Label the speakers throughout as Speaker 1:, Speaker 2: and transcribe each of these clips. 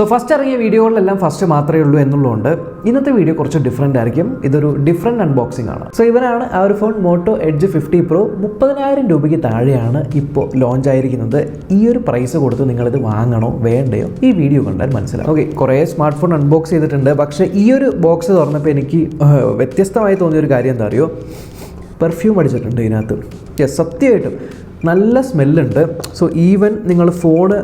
Speaker 1: So first ഇറങ്ങിയ വീഡിയോകളിലെല്ലാം first മാത്രമേ ഉള്ളൂ എന്നുള്ളതുകൊണ്ട് ഇന്നത്തെ വീഡിയോ കുറച്ച് ഡിഫറെൻ്റ് ആയിരിക്കും. ഇതൊരു ഡിഫറെൻറ്റ് അൺബോക്സിംഗ് ആണ്. സോ ഇവനാണ് ആ ഒരു ഫോൺ മോട്ടോ എഡ്ജ് 50 Pro 30,000 രൂപയ്ക്ക് താഴെയാണ് ഇപ്പോൾ ലോഞ്ച് ആയിരിക്കുന്നത്. ഈ ഒരു പ്രൈസ് കൊടുത്ത് നിങ്ങളിത് വാങ്ങണോ വേണ്ടയോ ഈ വീഡിയോ കണ്ടാൽ മനസ്സിലാവും. ഓക്കെ, കുറേ സ്മാർട്ട് ഫോൺ അൺബോക്സ് ചെയ്തിട്ടുണ്ട്. പക്ഷേ ഈ ഒരു ബോക്സ് തുറന്നപ്പോൾ എനിക്ക് വ്യത്യസ്തമായി തോന്നിയൊരു കാര്യം എന്താ അറിയോ, പെർഫ്യൂം അടിച്ചിട്ടുണ്ട് ഇതിനകത്ത്. സത്യമായിട്ടും നല്ല സ്മെല്ലുണ്ട്. സോ ഈവൻ നിങ്ങൾ ഫോണ്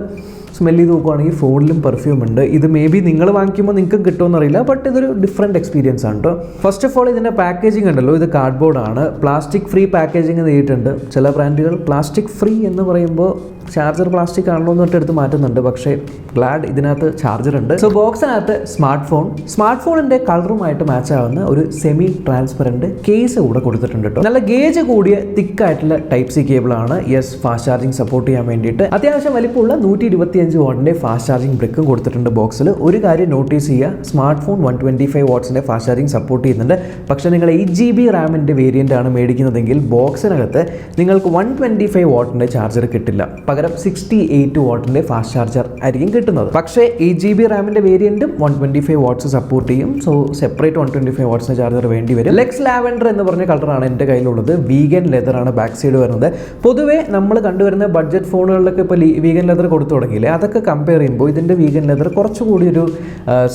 Speaker 1: സ്മെല്ല് ചെയ്ത് നോക്കുകയാണെങ്കിൽ ഫോണിലും പെർഫ്യൂം ഉണ്ട്. ഇത് മേ ബി നിങ്ങൾ വാങ്ങിക്കുമ്പോൾ നിങ്ങൾക്ക് കിട്ടുമെന്ന് അറിയില്ല, ബട്ട് ഇതൊരു ഡിഫറെൻറ്റ് എക്സ്പീരിയൻസ് ആണ് കേട്ടോ. ഫസ്റ്റ് ഓഫ് ഓൾ ഇതിൻ്റെ പാക്കേജിംഗ് ഉണ്ടല്ലോ, ഇത് കാർഡ്ബോർഡാണ്. പ്ലാസ്റ്റിക് ഫ്രീ പാക്കേജിങ് ചെയ്തിട്ടുണ്ട്. ചില ബ്രാൻഡുകൾ പ്ലാസ്റ്റിക് ഫ്രീ എന്ന് പറയുമ്പോൾ ചാർജർ പ്ലാസ്റ്റിക് ആണല്ലോ എന്നിട്ട് എടുത്ത് മാറ്റുന്നുണ്ട്. പക്ഷേ ഗ്ലാഡ് ഇതിനകത്ത് ചാർജർ ഉണ്ട്. സോ ബോക്സിനകത്ത് സ്മാർട്ട് ഫോണിൻ്റെ കളറുമായിട്ട് മാച്ച് ആവുന്ന ഒരു സെമി ട്രാൻസ്പെറൻറ്റ് കേസ് കൂടെ കൊടുത്തിട്ടുണ്ട് കേട്ടോ. നല്ല ഗേജ് കൂടിയ തിക്കായിട്ടുള്ള ടൈപ്പ് സി കേബിളാണ്. യെസ്, ഫാസ്റ്റ് ചാർജിങ് സപ്പോർട്ട് ചെയ്യാൻ വേണ്ടിയിട്ട് അത്യാവശ്യം വലിപ്പമുള്ള 125 വാട്ടിൻ്റെ ഫാസ്റ്റ് ചാർജിങ് ബ്രിക്കും കൊടുത്തിട്ടുണ്ട് ബോക്സിൽ. ഒരു കാര്യം നോട്ടീസ് ചെയ്യുക, സ്മാർട്ട് ഫോൺ 125 വാട്ട്സിൻ്റെ ഫാസ്റ്റ് ചാർജിങ് സപ്പോർട്ട് ചെയ്യുന്നുണ്ട്. പക്ഷേ നിങ്ങൾ 8GB റാമിൻ്റെ വേരിയൻ്റ് ആണ് മേടിക്കുന്നതെങ്കിൽ ബോക്സിനകത്ത് നിങ്ങൾക്ക് 125 വാട്ടിൻ്റെ ചാർജർ കിട്ടില്ല. പകരം 68 വാട്ടിൻ്റെ ഫാസ്റ്റ് ചാർജർ ആയിരിക്കും കിട്ടുന്നത്. പക്ഷേ 8GB റാമിൻ്റെ വേരിയൻറ്റും 125 വാട്ട്സ് സപ്പോർട്ട് ചെയ്യും. സോ സെപ്പറേറ്റ് 125 വാട്ട്സിൻ്റെ ചാർജർ വേണ്ടി വരും. ലെക്സ് ലാവൻഡർ എന്ന് പറഞ്ഞ കളറാണ് എൻ്റെ കയ്യിലുള്ളത്. വീഗൻ ലെതറാണ് ബാക്ക് സൈഡ് വരുന്നത്. പൊതുവേ നമ്മൾ കണ്ടുവരുന്ന ബഡ്ജറ്റ് ഫോണുകളിലൊക്കെ ഇപ്പോൾ വീഗൻ ലെതർ കൊടുത്തു തുടങ്ങിയില്ലേ, അതൊക്കെ കമ്പയർ ചെയ്യുമ്പോൾ ഇതിൻ്റെ വീഗൻ ലെതർ കുറച്ചുകൂടി ഒരു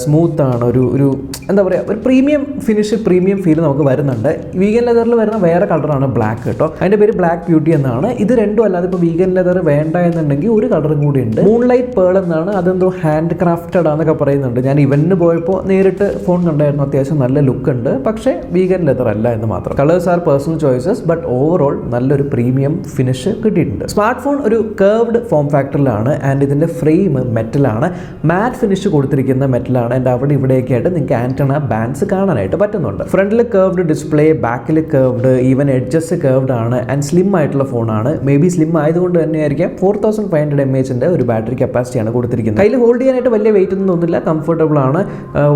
Speaker 1: സ്മൂത്താണ്. ഒരു എന്താ പറയുക, ഒരു പ്രീമിയം ഫിനിഷ്, പ്രീമിയം ഫീൽ നമുക്ക് വരുന്നുണ്ട്. വീഗൻ ലെതറിൽ വരുന്ന വേറെ കളറാണ് ബ്ലാക്ക് കേട്ടോ. അതിൻ്റെ പേര് ബ്ലാക്ക് ബ്യൂട്ടി എന്നാണ്. ഇത് രണ്ടും അല്ലാതെ ഇപ്പോൾ വീഗൻ ലെതർ വേണ്ട എന്നുണ്ടെങ്കിൽ ഒരു കളറും കൂടി ഉണ്ട്, മൂൺലൈറ്റ് പേൾ എന്നാണ്. അതെന്തോ ഹാൻഡ് ക്രാഫ്റ്റഡ് ആണെന്നൊക്കെ പറയുന്നുണ്ട്. ഞാൻ ഇവന്റിന് പോയപ്പോൾ നേരിട്ട് ഫോൺ കണ്ടായിരുന്നു. അത്യാവശ്യം നല്ല ലുക്ക് ഉണ്ട്. പക്ഷേ വീഗൻ ലെതർ അല്ല എന്ന് മാത്രം. Colours R personal choices, but overall നല്ലൊരു പ്രീമിയം ഫിനിഷ് കിട്ടിയിട്ടുണ്ട്. സ്മാർട്ട് ഫോൺ ഒരു കർവ്ഡ് ഫോം ഫാക്ടറിലാണ് ആൻഡ് ഇതിൻ്റെ ഫ്രെയിം മെറ്റലാണ്. മാറ്റ് ഫിനിഷ് കൊടുത്തിരിക്കുന്ന മെറ്റലാണ്. ആൻഡ് അവിടെ ഇവിടെയൊക്കെ ആയിട്ട് നിങ്ങൾക്ക് ആന്റണ ബാൻഡ്സ് കാണാനായിട്ട് പറ്റുന്നുണ്ട്. ഫ്രണ്ടിൽ കർവ്ഡ് ഡിസ്പ്ലേ, ബാക്കിൽ കർവ്ഡ്, ഈവൻ എഡ്ജസ് കർവ്ഡ് ആണ് ആൻഡ് സ്ലിം ആയിട്ടുള്ള ഫോണാണ്. മേ ബി സ്ലിം ആയതുകൊണ്ട് തന്നെയായിരിക്കാം 4500 mAh ഒരു ബാറ്ററി കപ്പാസിറ്റിയാണ് കൊടുത്തിരിക്കുന്നത്. കയ്യിൽ ഹോൾഡ് ചെയ്യാനായിട്ട് വലിയ വെയിറ്റ് ഒന്നും തോന്നില്ല, കംഫർട്ടബിൾ ആണ്.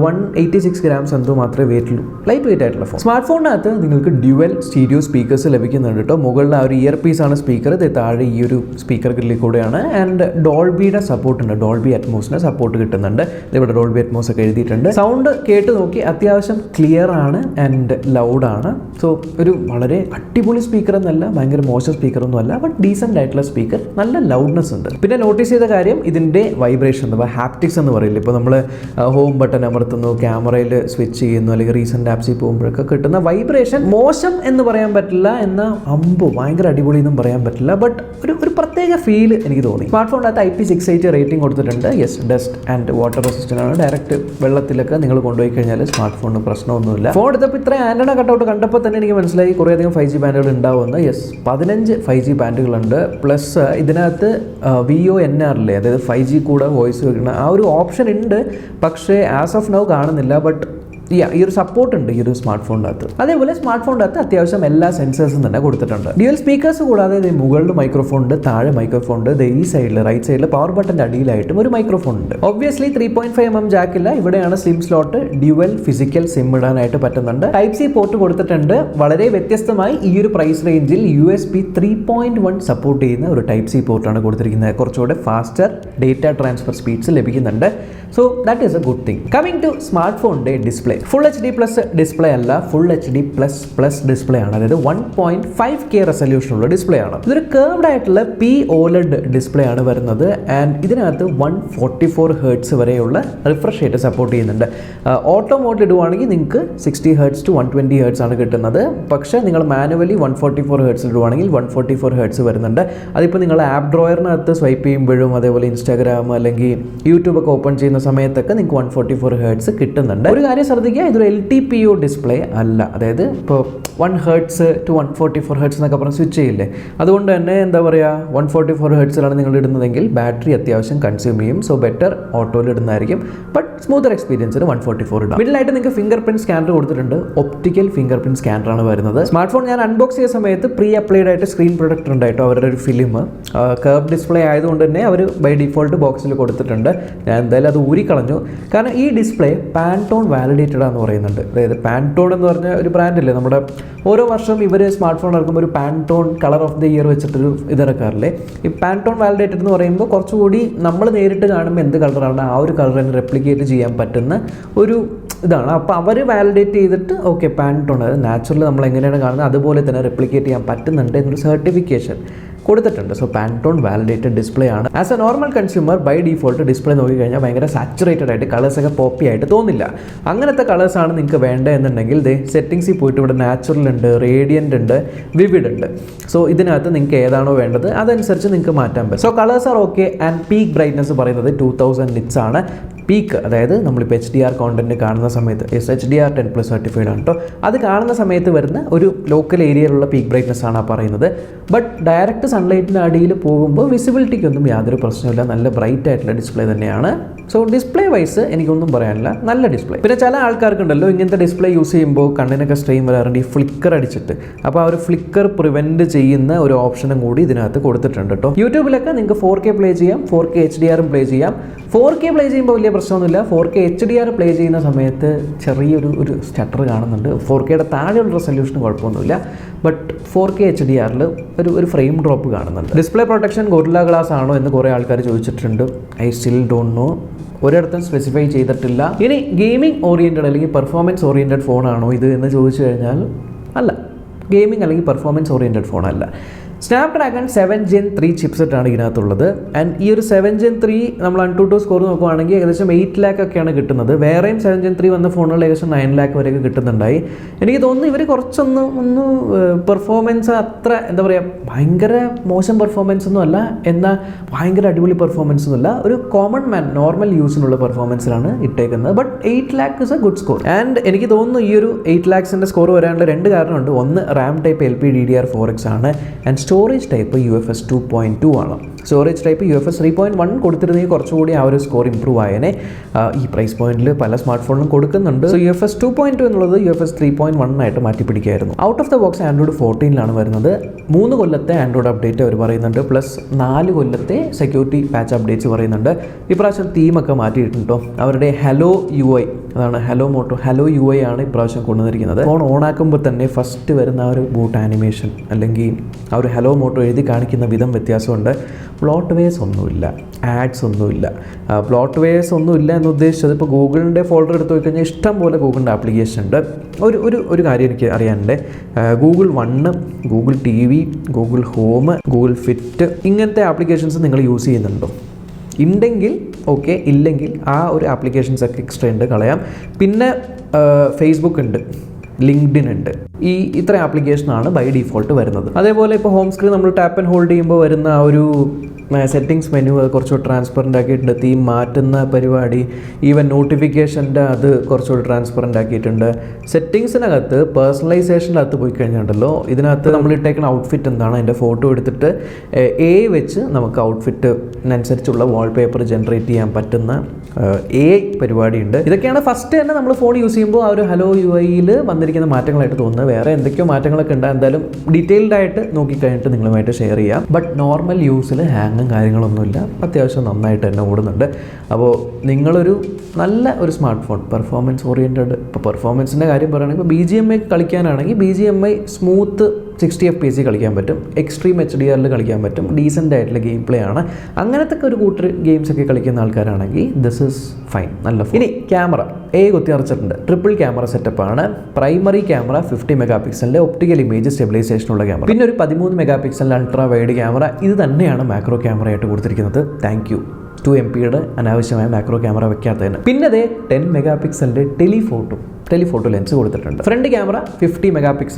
Speaker 1: 186 grams എന്തോ മാത്രമേ വെയിറ്റുള്ളൂ. ലൈറ്റ് വെയിറ്റ് ആയിട്ടുള്ള ഫോൺ. സ്മാർട്ട് ഫോണിനകത്ത് നിങ്ങൾക്ക് ഡ്യുവൽ സ്റ്റീരിയോ സ്പീക്കേഴ്സ് ലഭിക്കുന്നുണ്ട് കേട്ടോ. മുകളിൽ ആ ഒരു ഇയർ പീസ് ആണ് സ്പീക്കർ, താഴെ ഈ ഒരു സ്പീക്കർ ഗ്രില്ലിൽ കൂടെയാണ്. ആൻഡ് ഡോൾബിയുടെ സപ്പോർട്ട് ഉണ്ട്, ഡോൾബി അറ്റ്മോസിന് സപ്പോർട്ട് കിട്ടുന്നുണ്ട്. ഇവിടെ ഡോൾബി അറ്റ്മോസ് ഒക്കെ എഴുതിയിട്ടുണ്ട്. സൗണ്ട് കേട്ട് നോക്കി അത്യാവശ്യം ക്ലിയർ ആണ് ആൻഡ് ലൗഡ് ആണ്. സോ ഒരു വളരെ അടിപൊളി സ്പീക്കർ എന്നല്ല, ഭയങ്കര മോശം സ്പീക്കറൊന്നും അല്ല, ബട്ട് ഡീസൻ്റ് ആയിട്ടുള്ള സ്പീക്കർ, നല്ല ലൗഡ്നെസ് ഉണ്ട്. പിന്നെ നോട്ടീസ് ചെയ്ത കാര്യം ഇതിൻ്റെ വൈബ്രേഷൻ, ഹാപ്റ്റിക്സ് എന്ന് പറയില്ല. ഇപ്പോൾ നമ്മൾ ഹോം ബട്ടൺ അമർത്തുന്നു, ക്യാമറയിൽ സ്വിച്ച് ചെയ്യുന്നു, അല്ലെങ്കിൽ റീസെൻ്റ് ആപ്സിൽ പോകുമ്പോഴൊക്കെ കിട്ടുന്ന വൈബ്രേഷൻ മോശം എന്ന് പറയാൻ പറ്റില്ല, എന്നാൽ ഭയങ്കര അടിപൊളി എന്നും പറയാൻ പറ്റില്ല. ബട്ട് ഒരു പ്രത്യേക ഫീൽ എനിക്ക് തോന്നി. സ്മാർട്ട് ഫോണിനകത്ത് IP68 റേറ്റിംഗ് കൊടുത്തിട്ടുണ്ട്. Yes, dust and water resistant ആണ്. ഡയറക്റ്റ് വെള്ളത്തിലൊക്കെ നിങ്ങൾ കൊണ്ടുപോയി കഴിഞ്ഞാൽ സ്മാർട്ട് ഫോണിന് പ്രശ്നമൊന്നുമില്ല. ഫോൺ എടുത്തപ്പോൾ ഇത്രയും ആൻറ്റണ കട്ടൗട്ട് കണ്ടപ്പോൾ തന്നെ എനിക്ക് മനസ്സിലായി കുറേയധികം 5G ബാൻഡുകൾ ഉണ്ടാവുമെന്ന്. Yes, 15 5G ബാൻഡുകളുണ്ട്. പ്ലസ് ഇതിനകത്ത് VONR ഇല്ലേ, അതായത് 5G കൂടെ വോയിസ് വെക്കുന്ന ആ ഒരു ഓപ്ഷൻ ഉണ്ട്. പക്ഷേ ആസ് ഓഫ് നൗ കാണുന്നില്ല. ബട്ട് ഈ ഒരു സപ്പോർട്ട് ഉണ്ട് ഈ ഒരു സ്മാർട്ട് ഫോണിനകത്ത്. അതേപോലെ സ്മാർട്ട് ഫോണിനകത്ത് അത്യാവശ്യം എല്ലാ സെൻസേഴ്സും തന്നെ കൊടുത്തിട്ടുണ്ട്. ഡ്യുവൽ സ്പീക്കേഴ്സ് കൂടാതെ മുകളിൽ മൈക്രോഫോൺ ഉണ്ട്, താഴെ മൈക്രോഫോൺ ഉണ്ട്. ഈ സൈഡിൽ റൈറ്റ് സൈഡിൽ പവർ ബട്ടൻ്റെ അടിയിലായിട്ടും ഒരു മൈക്രോഫോൺ ഉണ്ട്. Obviously 3.5mm ജാക്കില്ല. ഇവിടെയാണ് SIM slot. Dual physical SIM ഇടാനായിട്ട് പറ്റുന്നുണ്ട്. Type-C പോർട്ട് കൊടുത്തിട്ടുണ്ട്. വളരെ വ്യത്യസ്തമായി ഈ ഒരു പ്രൈസ് റേഞ്ചിൽ USB 3.1 സപ്പോർട്ട് ചെയ്യുന്ന ഒരു Type-C പോർട്ടാണ് കൊടുത്തിരിക്കുന്നത്. കുറച്ചുകൂടെ ഫാസ്റ്റർ ഡേറ്റ ട്രാൻസ്ഫർ സ്പീഡ്സ് ലഭിക്കുന്നുണ്ട്. So that is a good thing. Coming to smart ഫോണിൻ്റെ display, full HD plus display അല്ല, ഫുൾ HD പ്ലസ് ഡിസ്പ്ലേ ആണ്. അതായത് 1.5K റെസൊല്യൂഷനുള്ള ഡിസ്പ്ലേ ആണ്. ഇതൊരു കർവ്ഡ് ആയിട്ടുള്ള POLED ഡിസ്പ്ലേ ആണ് വരുന്നത്. ആൻഡ് ഇതിനകത്ത് 144 Hz വരെയുള്ള റിഫ്രഷ് റേറ്റ് സപ്പോർട്ട് ചെയ്യുന്നുണ്ട്. ഓട്ടോ മോഡ് ഇടുവാണെങ്കിൽ നിങ്ങൾക്ക് 60 Hz to 120 Hz ആണ് കിട്ടുന്നത്. പക്ഷേ നിങ്ങൾ മാനുവലി 144 Hz ഇടുവാണെങ്കിൽ 144 Hz വരുന്നുണ്ട്. അതിപ്പോൾ നിങ്ങൾ ആപ്പ് ഡ്രോയറിനകത്ത് സ്വൈപ്പ് ചെയ്യുമ്പോഴും, അതേപോലെ ഇൻസ്റ്റാഗ്രാം അല്ലെങ്കിൽ യൂട്യൂബ് ഒക്കെ ഓപ്പൺ ചെയ്യുന്ന സമയത്തൊക്കെ നിങ്ങൾക്ക് 144 Hz കിട്ടുന്നുണ്ട്. ഒരു കാര്യം ശ്രദ്ധിക്കുക, ഇതൊരു LTPO ഡിസ്പ്ലേ അല്ല. അതായത് ഇപ്പോൾ 1 Hz to 144 Hz എന്നൊക്കെ പറഞ്ഞ് സ്വിച്ച് ചെയ്യില്ലേ, അതുകൊണ്ട് തന്നെ എന്താ പറയുക, 144 Hz നിങ്ങൾ ഇടുന്നതെങ്കിൽ ബാറ്ററി അത്യാവശ്യം കൺസ്യൂം ചെയ്യും. സോ ബെറ്റർ ഓട്ടോയിൽ ഇടുന്നതായിരിക്കും. ബട്ട് സ്മൂത്തർ എക്സ്പീരിയൻസിന് 144 ഇടാം. മിഡിലായിട്ട് നിങ്ങൾക്ക് ഫിംഗർ പ്രിന്റ് സ്കാനർ കൊടുത്തിട്ടുണ്ട്. ഒപ്റ്റിക്കൽ ഫിംഗർ പ്രിന്റ് സ്കാനറാണ് വരുന്നത്. സ്മാർട്ട് ഫോൺ ഞാൻ അൺബോക്സ് ചെയ്ത സമയത്ത് പ്രീ അപ്ലൈഡ് ആയിട്ട് സ്ക്രീൻ പ്രൊട്ടക്ടർ ഉണ്ടായിട്ടോ അവരുടെ ഒരു ഫിലിം. കർവ് ഡിസ്പ്ലേ ആയതുകൊണ്ട് തന്നെ അവർ ബൈ ഡിഫോൾട്ട് ബോക്സിൽ കൊടുത്തിട്ടുണ്ട്. ഞാൻ എന്തായാലും അത് ഊരിക്കളഞ്ഞു. കാരണം ഈ ഡിസ്പ്ലേ പാൻടോൺ വാലിഡേറ്റഡ് ആണെന്ന് പറയുന്നുണ്ട്. അതായത് പാൻടോൺ എന്ന് പറഞ്ഞ ഒരു ബ്രാൻഡല്ലേ, നമ്മുടെ ഓരോ വർഷം ഇവർ സ്മാർട്ട് ഫോൺ ഇറക്കുമ്പോൾ ഒരു പാൻടോൺ കളർ ഓഫ് ദി ഇയർ വെച്ചിട്ടൊരു ഇതിറക്കാറില്ലേ. ഈ പാൻടോൺ വാലിഡേറ്റഡ് എന്ന് പറയുമ്പോൾ കുറച്ചുകൂടി നമ്മൾ നേരിട്ട് കാണുമ്പോൾ എന്ത് കളറാണ് ആ ഒരു കളർ തന്നെ റെപ്ലിക്കേറ്റ് ചെയ്യാൻ പറ്റുന്ന ഒരു ഇതാണ്. അപ്പോൾ അവർ വാലിഡേറ്റ് ചെയ്തിട്ട് ഓക്കെ പാൻടോൺ, അത് നാച്ചുറൽ നമ്മൾ എങ്ങനെയാണ് കാണുന്നത് അതുപോലെ തന്നെ റെപ്ലിക്കേറ്റ് ചെയ്യാൻ പറ്റുന്നുണ്ട് എന്നൊരു സർട്ടിഫിക്കേഷൻ കൊടുത്തിട്ടുണ്ട്. സോ പാൻടോൺ വാലിഡേറ്റഡ് ഡിസ്പ്ലേ ആണ്. As a normal consumer by default display നോക്കിക്കഴിഞ്ഞാൽ ഭയങ്കര സാച്ചുറേറ്റഡ് ആയിട്ട് കളേഴ്സൊക്കെ പോപ്പി ആയിട്ട് തോന്നില്ല. അങ്ങനത്തെ കളേഴ്സാണ് നിങ്ങൾക്ക് വേണ്ടതെന്നുണ്ടെങ്കിൽ സെറ്റിങ്സിൽ പോയിട്ട് ഇവിടെ നാച്ചുറൽ ഉണ്ട്, റേഡിയൻ്റ് ഉണ്ട്, വിവിഡ് ഉണ്ട്. സോ ഇതിനകത്ത് നിങ്ങൾക്ക് ഏതാണോ വേണ്ടത് അതനുസരിച്ച് നിങ്ങൾക്ക് മാറ്റാൻ പറ്റും. So colours R okay. And peak brightness പറയുന്നത് 2000 nits ആണ്. പീക്ക്, അതായത് നമ്മളിപ്പോൾ HDR കോണ്ടന്റ് കാണുന്ന സമയത്ത് HDR 10+ സർട്ടിഫൈഡ് ആണ് കേട്ടോ. അത് കാണുന്ന സമയത്ത് വരുന്ന ഒരു ലോക്കൽ ഏരിയയിലുള്ള പീക്ക് ബ്രൈറ്റ്നസ് ആണ് പറയുന്നത്. ബട്ട് ഡയറക്റ്റ് സൺലൈറ്റിൻ്റെ അടിയിൽ പോകുമ്പോൾ വിസിബിലിറ്റിക്കൊന്നും യാതൊരു പ്രശ്നമില്ല. നല്ല ബ്രൈറ്റ് ആയിട്ടുള്ള ഡിസ്പ്ലേ തന്നെയാണ്. സോ ഡിസ്പ്ലേ വൈസ് എനിക്കൊന്നും പറയാനില്ല, നല്ല ഡിസ്പ്ലേ. പിന്നെ ചില ആൾക്കാർക്കുണ്ടല്ലോ ഇങ്ങനത്തെ ഡിസ്പ്ലേ യൂസ് ചെയ്യുമ്പോൾ കണ്ണിനൊക്കെ സ്ട്രെയിൻ വരാറുണ്ട് ഈ ഫ്ലിക്കർ അടിച്ചിട്ട്. അപ്പോൾ ആ ഒരു ഫ്ലിക്കർ പ്രിവെൻറ്റ് ചെയ്യുന്ന ഒരു ഓപ്ഷനും കൂടി ഇതിനകത്ത് കൊടുത്തിട്ടുണ്ട് കേട്ടോ. യൂട്യൂബിലൊക്കെ നിങ്ങൾക്ക് 4K പ്ലേ ചെയ്യാം, 4K HDR പ്ലേ ചെയ്യാം. 4K പ്ലേ ചെയ്യുമ്പോൾ വലിയ പ്രശ്നമൊന്നുമില്ല. 4K HDR പ്ലേ ചെയ്യുന്ന സമയത്ത് ചെറിയൊരു സ്റ്റട്ടർ കാണുന്നുണ്ട്. 4Kയുടെ താഴെയുള്ള റെസൊല്യൂഷന് കുഴപ്പമൊന്നുമില്ല. ബട്ട് 4K HDRൽ ഒരു ഫ്രെയിം ഡ്രോപ്പ് കാണുന്നുണ്ട്. ഡിസ്പ്ലേ പ്രൊട്ടക്ഷൻ ഗൊറില്ല ഗ്ലാസ് ആണോ എന്ന് കുറേ ആൾക്കാർ ചോദിച്ചിട്ടുണ്ട്. ഐ സ്റ്റിൽ ഡോണ്ട് നോ, ഒരിടത്തും സ്പെസിഫൈ ചെയ്തിട്ടില്ല. ഇനി ഗെയിമിംഗ് ഓറിയൻറ്റഡ് അല്ലെങ്കിൽ പെർഫോമൻസ് ഓറിയൻറ്റഡ് ഫോണാണോ ഇത് എന്ന് ചോദിച്ചു കഴിഞ്ഞാൽ അല്ല, ഗെയിമിംഗ് അല്ലെങ്കിൽ പെർഫോമൻസ് ഓറിയൻറ്റഡ് ഫോണല്ല. സ്നാപ്ഡ്രാഗൺ 7 Gen 3 ചിപ്സെറ്റാണ് ഇതിനകത്തുള്ളത്. ആൻഡ് ഈ ഒരു 7 Gen 3 നമ്മൾ AnTuTu സ്കോർ നോക്കുവാണെങ്കിൽ ഏകദേശം 8 lakh ഒക്കെയാണ് കിട്ടുന്നത്. വേറെയും 7 Gen 3 വന്ന ഫോണുകൾ ഏകദേശം 9 lakh വരെയൊക്കെ കിട്ടുന്നുണ്ടായി. എനിക്ക് തോന്നുന്നു ഇവർ കുറച്ചൊന്ന് പെർഫോമൻസ് അത്ര എന്താ പറയുക ഭയങ്കര മോശം പെർഫോമൻസ് ഒന്നും അല്ല, എന്നാൽ ഭയങ്കര അടിപൊളി പെർഫോമൻസ് ഒന്നുമില്ല. ഒരു കോമൺ മാൻ നോർമൽ യൂസിനുള്ള പെർഫോമൻസിലാണ് ഇട്ടേക്കുന്നത്. But 8 lakh is A good score. And എനിക്ക് തോന്നുന്നു ഈ ഒരു 8 lakhs സ്കോർ വരാനുള്ള 2 കാരണമുണ്ട്. ഒന്ന് റാം ടൈപ്പ് LPDDR4X ആണ്. ആൻഡ് സ്റ്റോറേജ് ടൈപ്പ് UFS 2.2 ആണ്. സ്റ്റോറേജ് ടൈപ്പ് UFS 3.1 കൊടുത്തിരുന്നെങ്കിൽ കുറച്ചുകൂടി ആ ഒരു സ്കോർ ഇമ്പ്രൂവ് ആയേനെ. ഈ പ്രൈസ് പോയിന്റിൽ പല സ്മാർട്ട് ഫോണിലും കൊടുക്കുന്നുണ്ട്. സോ UFS 2.2 എന്നുള്ളത് UFS 3.1 ആയിട്ട് മാറ്റി പിടിക്കുകയായിരുന്നു. Out of the box Android 14 വരുന്നത്. 3 കൊല്ലത്തെ ആൻഡ്രോയിഡ് അപ്ഡേറ്റ് അവർ പറയുന്നുണ്ട്, പ്ലസ് 4 കൊല്ലത്തെ സെക്യൂരിറ്റി പാച്ച് അപ്ഡേറ്റ്സ് പറയുന്നുണ്ട്. ഇപ്രാവശ്യം തീമൊക്കെ മാറ്റിയിട്ടുണ്ടോ. അവരുടെ ഹലോ UI, അതാണ് ഹലോ UI ആണ് ഇപ്രാവശ്യം കൊണ്ടുവന്നിരിക്കുന്നത്. ഫോൺ ഓണാക്കുമ്പോൾ തന്നെ ഫസ്റ്റ് വരുന്ന ആ ഒരു ബൂട്ട് ആനിമേഷൻ അല്ലെങ്കിൽ ആ ഒരു ഹലോ മോട്ടോ എഴുതി കാണിക്കുന്ന വിധം വ്യത്യാസമുണ്ട്. പ്ലോട്ട് വേസ് ഒന്നുമില്ല, ആഡ്സ് ഒന്നുമില്ല. പ്ലോട്ട് വേസ് ഒന്നുമില്ല എന്ന് ഉദ്ദേശിച്ചത് ഇപ്പോൾ ഗൂഗിളിൻ്റെ ഫോൾഡർ എടുത്ത് നോക്കിക്കഴിഞ്ഞാൽ ഇഷ്ടം പോലെ ഗൂഗിളിൻ്റെ ആപ്ലിക്കേഷൻ ഉണ്ട്. ഒരു കാര്യം എനിക്ക് അറിയാനുണ്ട്. Google One, Google TV, Google Home, Google Fit ഇങ്ങനത്തെ ആപ്ലിക്കേഷൻസ് നിങ്ങൾ യൂസ് ചെയ്യുന്നുണ്ടോ? ഉണ്ടെങ്കിൽ ഓക്കെ, ഇല്ലെങ്കിൽ ആ ഒരു ആപ്ലിക്കേഷൻസൊക്കെ എക്സ്ട്രാ ഉണ്ട്, കളയാം. പിന്നെ ഫേസ്ബുക്ക് ഉണ്ട്, ലിങ്ക്ഡിൻ ഉണ്ട്. ഇത്ര ആപ്ലിക്കേഷനാണ് ബൈ ഡിഫോൾട്ട് വരുന്നത്. അതേപോലെ ഇപ്പോൾ ഹോം സ്ക്രീൻ നമ്മൾ ടാപ്പ് ആൻഡ് ഹോൾഡ് ചെയ്യുമ്പോൾ വരുന്ന ആ ഒരു സെറ്റിങ്സ് മെനു കുറച്ചുകൂടി ട്രാൻസ്പെറൻ്റ് ആക്കിയിട്ടുണ്ട്. തീം മാറ്റുന്ന പരിപാടി, ഈവൻ നോട്ടിഫിക്കേഷൻ്റെ അത് കുറച്ചുകൂടി ട്രാൻസ്പെറൻ്റ് ആക്കിയിട്ടുണ്ട്. സെറ്റിങ്സിനകത്ത് പേഴ്സണലൈസേഷനകത്ത് പോയി കഴിഞ്ഞിട്ടുണ്ടല്ലോ, ഇതിനകത്ത് നമ്മൾ ഇട്ടേക്കുന്ന ഔട്ട്ഫിറ്റ് എന്താണ് അതിൻ്റെ ഫോട്ടോ എടുത്തിട്ട് വെച്ച് നമുക്ക് ഔട്ട്ഫിറ്റിനനുസരിച്ചുള്ള വാൾപേപ്പർ ജനറേറ്റ് ചെയ്യാൻ പറ്റുന്ന പരിപാടിയുണ്ട്. ഇതൊക്കെയാണ് ഫസ്റ്റ് തന്നെ നമ്മൾ ഫോൺ യൂസ് ചെയ്യുമ്പോൾ ആ ഒരു ഹലോ UIയിൽ വന്നിരിക്കുന്ന മാറ്റങ്ങളായിട്ട് തോന്നുന്നത്. വേറെ എന്തൊക്കെയോ മാറ്റങ്ങളൊക്കെ ഉണ്ട്. എന്തായാലും ഡീറ്റെയിൽഡ് ആയിട്ട് നോക്കിക്കഴിഞ്ഞിട്ട് നിങ്ങളുമായിട്ട് ഷെയർ ചെയ്യാം. ബട്ട് നോർമൽ യൂസിൽ ഹാങ്ങും കാര്യങ്ങളൊന്നുമില്ല, അത്യാവശ്യം നന്നായിട്ട് തന്നെ ഓടുന്നുണ്ട്. അപ്പോൾ നിങ്ങളൊരു നല്ല ഒരു സ്മാർട്ട് ഫോൺ പെർഫോമൻസ് ഓറിയൻറ്റഡ്, ഇപ്പോൾ പെർഫോമൻസിൻ്റെ കാര്യം പറയുകയാണെങ്കിൽ ഇപ്പോൾ BGMI കളിക്കാനാണെങ്കിൽ BGMI സ്മൂത്ത് 60 FPS കളിക്കാൻ പറ്റും, എക്സ്ട്രീം HDRൽ കളിക്കാൻ പറ്റും, ഡീസൻ്റ് ആയിട്ടുള്ള ഗെയിം പ്ലേ ആണ്. അങ്ങനത്തെ ഒരു കൂട്ടർ ഗെയിംസൊക്കെ കളിക്കുന്ന ആൾക്കാരാണെങ്കിൽ ദിസ് ഈസ് ഫൈൻ, നല്ല ഫോൺ. ഇനി ക്യാമറ കുത്തിയറച്ചിട്ടുണ്ട്. ട്രിപ്പിൾ ക്യാമറ സെറ്റപ്പാണ്. Primary camera 50 MP optical image സ്റ്റെബിലൈസേഷനുള്ള ക്യാമറ, പിന്നെ ഒരു 13 MP അൾട്രാ വൈഡ് ക്യാമറ. ഇത് തന്നെയാണ് മാക്രോ ക്യാമറയായിട്ട് കൊടുത്തിരിക്കുന്നത്. താങ്ക് യു 2MP അനാവശ്യമായ മാക്രോ ക്യാമറ വെക്കാത്തതിന്. പിന്നെ 10 MP ടെലിഫോട്ടോ ലെൻസ് കൊടുത്തിട്ടുണ്ട്. Front camera 50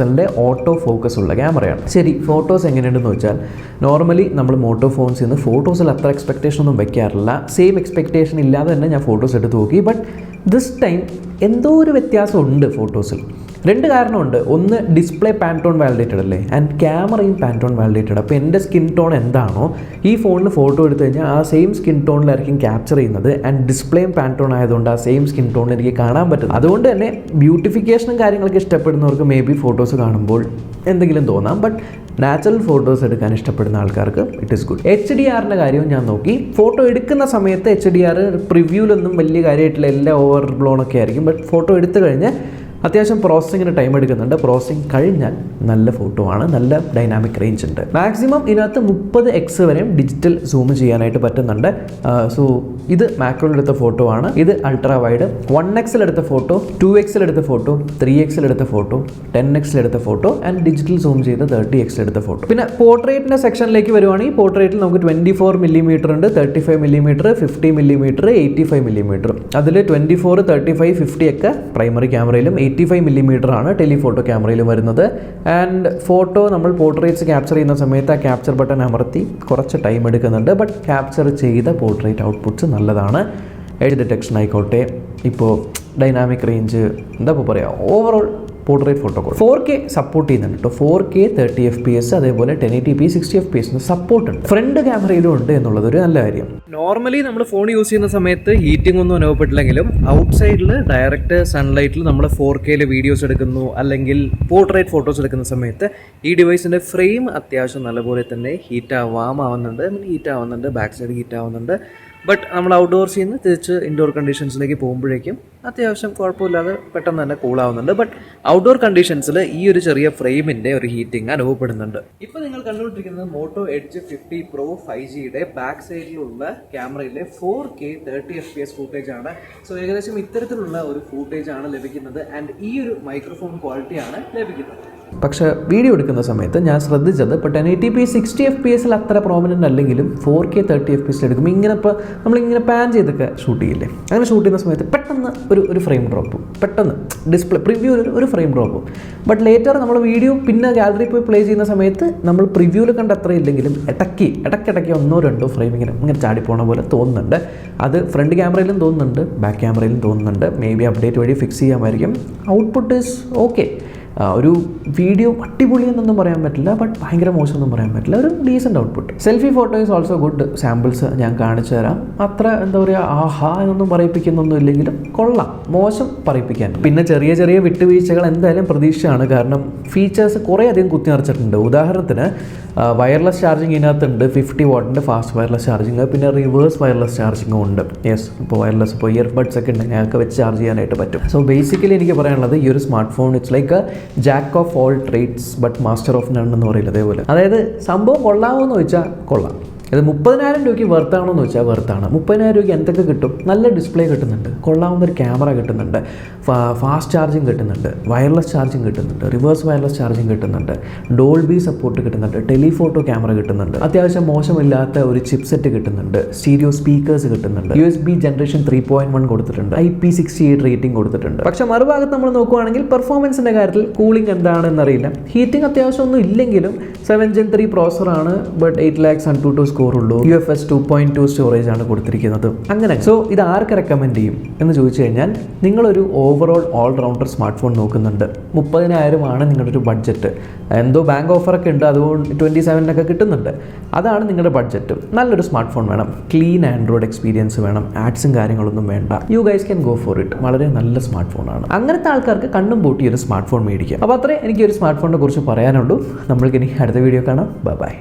Speaker 1: MP auto focus ഉള്ള ക്യാമറയാണ്. ശരി, ഫോട്ടോസ് എങ്ങനെയുണ്ടെന്ന് വെച്ചാൽ നോർമലി നമ്മൾ മോട്ടോ ഫോൺസിൽ നിന്ന് ഫോട്ടോസിൽ അത്ര എക്സ്പെക്റ്റേഷൻ ഒന്നും വെക്കാറില്ല. സെയിം എക്സ്പെക്റ്റേഷൻ ഇല്ലാതെ തന്നെ ഞാൻ ഫോട്ടോസ് എടുത്ത് നോക്കി. ബട്ട് ദിസ് ടൈം എന്തോ ഒരു വ്യത്യാസമുണ്ട് ഫോട്ടോസിൽ. 2 കാരണമുണ്ട്. ഒന്ന്, ഡിസ്പ്ലേ പാൻറ്റോൺ വാലിഡേറ്റഡ് അല്ലേ, ആൻഡ് ക്യാമറയും പാൻറ്റോൺ വാലിഡേറ്റഡ്. അപ്പോൾ എൻ്റെ സ്കിൻ ടോൺ എന്താണോ ഈ ഫോണിൽ ഫോട്ടോ എടുത്തു കഴിഞ്ഞാൽ ആ സെയിം സ്കിൻ ടോണിലായിരിക്കും ക്യാപ്ചർ ചെയ്യുന്നത്. ആൻഡ് ഡിസ്പ്ലേയും പാൻറ്റോൺ ആയതുകൊണ്ട് ആ സെയിം സ്കിൻ ടോണിൽ എനിക്ക് കാണാൻ പറ്റും. അതുകൊണ്ട് തന്നെ ബ്യൂട്ടിഫിക്കേഷനും കാര്യങ്ങളൊക്കെ ഇഷ്ടപ്പെടുന്നവർക്ക് മേ ബി ഫോട്ടോസ് കാണുമ്പോൾ എന്തെങ്കിലും തോന്നാം. ബട്ട് നാച്ചുറൽ ഫോട്ടോസ് എടുക്കാൻ ഇഷ്ടപ്പെടുന്ന ആൾക്കാർക്ക് ഇറ്റ് ഈസ് ഗുഡ്. HDRൻ്റെ കാര്യവും ഞാൻ നോക്കി. ഫോട്ടോ എടുക്കുന്ന സമയത്ത് HDR പ്രിവ്യൂലൊന്നും വലിയ കാര്യമായിട്ടില്ല, എല്ലാം ഓവർ ബ്ലോൺ ഒക്കെ ആയിരിക്കും. ബട്ട് ഫോട്ടോ എടുത്തു കഴിഞ്ഞ് അത്യാവശ്യം പ്രോസസ്സിങ്ങിന് ടൈം എടുക്കുന്നുണ്ട്. പ്രോസസ്സിങ് കഴിഞ്ഞാൽ നല്ല ഫോട്ടോ ആണ്, നല്ല ഡൈനാമിക് റേഞ്ച് ഉണ്ട്. മാക്സിമം ഇതിനകത്ത് 30x വരെയും ഡിജിറ്റൽ സൂം ചെയ്യാനായിട്ട് പറ്റുന്നുണ്ട്. സോ ഇത് മാക്രോയിലെടുത്ത ഫോട്ടോ ആണ്. ഇത് അൾട്രാ വൈഡ്. 1x എടുത്ത ഫോട്ടോ, 2x എടുത്ത ഫോട്ടോ, 3x എടുത്ത ഫോട്ടോ, 10x എടുത്ത ഫോട്ടോ ആൻഡ് ഡിജിറ്റൽ സൂം ചെയ്ത് 30x എടുത്ത ഫോട്ടോ. പിന്നെ പോർട്രേറ്റിൻ്റെ സെക്ഷനിലേക്ക് വരുവാണെങ്കിൽ പോർട്രേറ്റിൽ നമുക്ക് 24mm ഉണ്ട്, 35mm, 50mm, 85mm. അതിൽ 24, 35, 50 ഒക്കെ പ്രൈമറി ക്യാമറയിലും 85mm ആണ് ടെലിഫോട്ടോ ക്യാമറയിലും വരുന്നത്. ആൻഡ് ഫോട്ടോ നമ്മൾ പോർട്രേറ്റ്സ് ക്യാപ്ചർ ചെയ്യുന്ന സമയത്ത് ആ ക്യാപ്ചർ ബട്ടൺ അമർത്തി കുറച്ച് ടൈം എടുക്കുന്നുണ്ട്. ബട്ട് ക്യാപ്ചർ ചെയ്ത പോർട്രേറ്റ് ഔട്ട്പുട്ട്സ് നല്ലതാണ്. എഡ്ജ് ഡിറ്റക്ഷൻ ആയിക്കോട്ടെ, ഇപ്പോൾ ഡൈനാമിക് റേഞ്ച്, എന്താ ഇപ്പോൾ പറയുക, overall portrait photo 4K support ചെയ്യുന്നുണ്ട് കേട്ടോ. 4K 30fps അതേപോലെ 1080p 60fps സപ്പോർട്ട് ഉണ്ട്. ഫ്രണ്ട് ക്യാമറയിലും ഉണ്ട് എന്നുള്ളത് ഒരു നല്ല കാര്യം. നോർമലി നമ്മൾ ഫോൺ യൂസ് ചെയ്യുന്ന സമയത്ത് ഹീറ്റിംഗ് ഒന്നും അനുഭവപ്പെട്ടില്ലെങ്കിലും ഔട്ട്സൈഡിൽ ഡയറക്റ്റ് സൺലൈറ്റിൽ നമ്മൾ 4K വീഡിയോസ് എടുക്കുന്നു അല്ലെങ്കിൽ പോർട്രേറ്റ് ഫോട്ടോസ് എടുക്കുന്ന സമയത്ത് ഈ ഡിവൈസിൻ്റെ ഫ്രെയിം അത്യാവശ്യം നല്ലപോലെ തന്നെ ഹീറ്റ് ആവുന്നുണ്ട്, ബാക്ക് സൈഡ് ഹീറ്റ് ആവുന്നുണ്ട്. ബട്ട് നമ്മൾ ഔട്ട്ഡോർസിൽ നിന്ന് തിരിച്ച് ഇൻഡോർ കണ്ടീഷൻസിലേക്ക് പോകുമ്പോഴേക്കും അത്യാവശ്യം കുഴപ്പമില്ലാതെ പെട്ടെന്ന് തന്നെ കൂളാവുന്നുണ്ട്. ബട്ട് ഔട്ട്ഡോർ കണ്ടീഷൻസിൽ ഈ ഒരു ചെറിയ ഫ്രെയിമിൻ്റെ ഒരു ഹീറ്റിംഗ് അനുഭവപ്പെടുന്നുണ്ട്. ഇപ്പോൾ നിങ്ങൾ കണ്ടുകൊണ്ടിരിക്കുന്നത് മോട്ടോ എഡ്ജ് 50 Pro 5Gയുടെ ബാക്ക് സൈഡിലുള്ള ക്യാമറയിലെ 4K 30fps ഫൂട്ടേജ് ആണ്. സോ ഏകദേശം ഇത്തരത്തിലുള്ള ഒരു ഫൂട്ടേജ് ആണ് ലഭിക്കുന്നത്. ആൻഡ് ഈ ഒരു മൈക്രോഫോൺ ക്വാളിറ്റിയാണ് ലഭിക്കുന്നത്. പക്ഷേ വീഡിയോ എടുക്കുന്ന സമയത്ത് ഞാൻ ശ്രദ്ധിച്ചത് ഇപ്പോൾ 1080p 60fps അത്ര പ്രോമിനൻ്റ് അല്ലെങ്കിലും 4K 30fps എടുക്കുമ്പോൾ ഇങ്ങനെ ഇപ്പോൾ നമ്മളിങ്ങനെ പാൻ ചെയ്തൊക്കെ ഷൂട്ട് ചെയ്യില്ലേ, അങ്ങനെ ഷൂട്ട് ചെയ്യുന്ന സമയത്ത് പെട്ടെന്ന് ഒരു ഫ്രെയിം ഡ്രോപ്പും, പെട്ടെന്ന് ഡിസ്പ്ലേ പ്രിവ്യൂവിൽ ഒരു ഫ്രെയിം ഡ്രോപ്പും. ബട്ട് ലേറ്റർ നമ്മൾ വീഡിയോ പിന്നെ ഗാലറി പോയി പ്ലേ ചെയ്യുന്ന സമയത്ത് നമ്മൾ പ്രിവ്യൂവിൽ കണ്ട അത്ര ഇല്ലെങ്കിലും ഇടയ്ക്കിടയ്ക്ക് 1-2 ഫ്രെയിം ഇങ്ങനെ ചാടിപ്പോണ പോലെ തോന്നുന്നുണ്ട്. അത് ഫ്രണ്ട് ക്യാമറയിലും തോന്നുന്നുണ്ട്, ബാക്ക് ക്യാമറയിലും തോന്നുന്നുണ്ട്. മേ ബി അപ്ഡേറ്റ് വഴി ഫിക്സ് ചെയ്യാമായിരിക്കും. Output is okay. ഒരു വീഡിയോ അടിപൊളിയെന്നൊന്നും പറയാൻ പറ്റില്ല, ബട്ട് ഭയങ്കര മോശമൊന്നും പറയാൻ പറ്റില്ല, ഒരു decent output. Selfie photo is also good. Samples ഞാൻ കാണിച്ചു തരാം. അത്ര എന്താ പറയുക, ആഹാ എന്നൊന്നും പറയിപ്പിക്കുന്നൊന്നും ഇല്ലെങ്കിലും കൊള്ളാം, മോശം പറയിപ്പിക്കാൻ. പിന്നെ ചെറിയ വിട്ടുവീഴ്ചകൾ എന്തായാലും പ്രതീക്ഷയാണ്. കാരണം ഫീച്ചേഴ്സ് കുറേ അധികം കുത്തി നിറച്ചിട്ടുണ്ട്. ഉദാഹരണത്തിന് വയർലെസ് ചാർജിങ് ഇതിനകത്തുണ്ട്, 50 വാട്ടിൻ്റെ ഫാസ്റ്റ് വയർലെസ് ചാർജിങ്, പിന്നെ റിവേഴ്സ് വയർലെസ് ചാർജിങ്ങും ഉണ്ട്. ഇപ്പോൾ വയർലെസ് ഇപ്പോൾ ഇയർബഡ്സ് ഒക്കെ ഉണ്ടെങ്കിൽ ഞങ്ങൾക്ക് വെച്ച് ചാർജ് ചെയ്യാനായിട്ട് പറ്റും. സോ ബേസിക്കലി എനിക്ക് പറയാനുള്ളത് ഈ ഒരു smart phone it's like jack of all trades but master of none എന്ന് പറയില്ല, അതേപോലെ. അതായത് സംഭവം കൊള്ളാമോന്ന് ചോദിച്ചാൽ കൊള്ളാം. ഇത് 30,000 രൂപയ്ക്ക് വെർത്താണോ എന്ന് വെച്ചാൽ വെർത്താണ്. 30,000 രൂപയ്ക്ക് എന്തൊക്കെ കിട്ടും? നല്ല ഡിസ്പ്ലേ കിട്ടുന്നുണ്ട്, കൊള്ളാവുന്നൊരു ക്യാമറ കിട്ടുന്നുണ്ട്, ഫാസ്റ്റ് ചാർജിങ് കിട്ടുന്നുണ്ട്, വയർലെസ് ചാർജിങ് കിട്ടുന്നുണ്ട്, റിവേഴ്സ് വയർലെസ് ചാർജിങ് കിട്ടുന്നുണ്ട്, ഡോൾബി സപ്പോർട്ട് കിട്ടുന്നുണ്ട്, ടെലിഫോട്ടോ ക്യാമറ കിട്ടുന്നുണ്ട്, അത്യാവശ്യം മോശമില്ലാത്ത ഒരു ചിപ്സെറ്റ് കിട്ടുന്നുണ്ട്, സ്റ്റീരിയോ സ്പീക്കേഴ്സ് കിട്ടുന്നുണ്ട്, USB ജനറേഷൻ 3.1 കൊടുത്തിട്ടുണ്ട്, IP68 റേറ്റിംഗ് കൊടുത്തിട്ടുണ്ട്. പക്ഷെ മറുഭാഗത്ത് നമ്മൾ നോക്കുകയാണെങ്കിൽ പെർഫോമൻസിൻ്റെ കാര്യത്തിൽ കൂളിംഗ് എന്താണെന്നറിയില്ല. ഹീറ്റിംഗ് അത്യാവശ്യം ഒന്നും ഇല്ലെങ്കിലും 7 Gen 3 പ്രോസറാണ്, ബട്ട് 8 lakhs AnTuTu സ്കോർ ഉള്ളൂ. UFS 2.2 സ്റ്റോറേജ് ആണ് കൊടുത്തിരിക്കുന്നത്. അങ്ങനെ സോ ഇത് ആർക്ക് റെക്കമെൻഡ് ചെയ്യും എന്ന് ചോദിച്ചു കഴിഞ്ഞാൽ, നിങ്ങളൊരു ഓവറോൾ ഓൾറൗണ്ടർ സ്മാർട്ട് ഫോൺ നോക്കുന്നുണ്ട്, 30,000 ആണ് നിങ്ങളുടെ ഒരു ബഡ്ജറ്റ്. എന്തോ ബാങ്ക് ഓഫറൊക്കെ ഉണ്ട്, അതുകൊണ്ട് 27 കിട്ടുന്നുണ്ട്. അതാണ് നിങ്ങളുടെ ബഡ്ജറ്റ്. നല്ലൊരു സ്മാർട്ട് ഫോൺ വേണം, ക്ലീൻ ആൻഡ്രോയിഡ് എക്സ്പീരിയൻസ് വേണം, ആഡ്സും കാര്യങ്ങളൊന്നും വേണ്ട. You guys can go for it. വളരെ നല്ല സ്മാർട്ട് ഫോണാണ്. അങ്ങനത്തെ ആൾക്കാർക്ക് കണ്ണും പൂട്ടി ഒരു സ്മാർട്ട് ഫോൺ മേടിക്കാം. അപ്പോൾ അത്രേ എനിക്ക് ഒരു സ്മാർട്ട് ഫോണിനെ കുറിച്ച് പറയാനുള്ളൂ. നമ്മൾക്കിനി അടുത്ത വീഡിയോ കാണാം. ബൈ.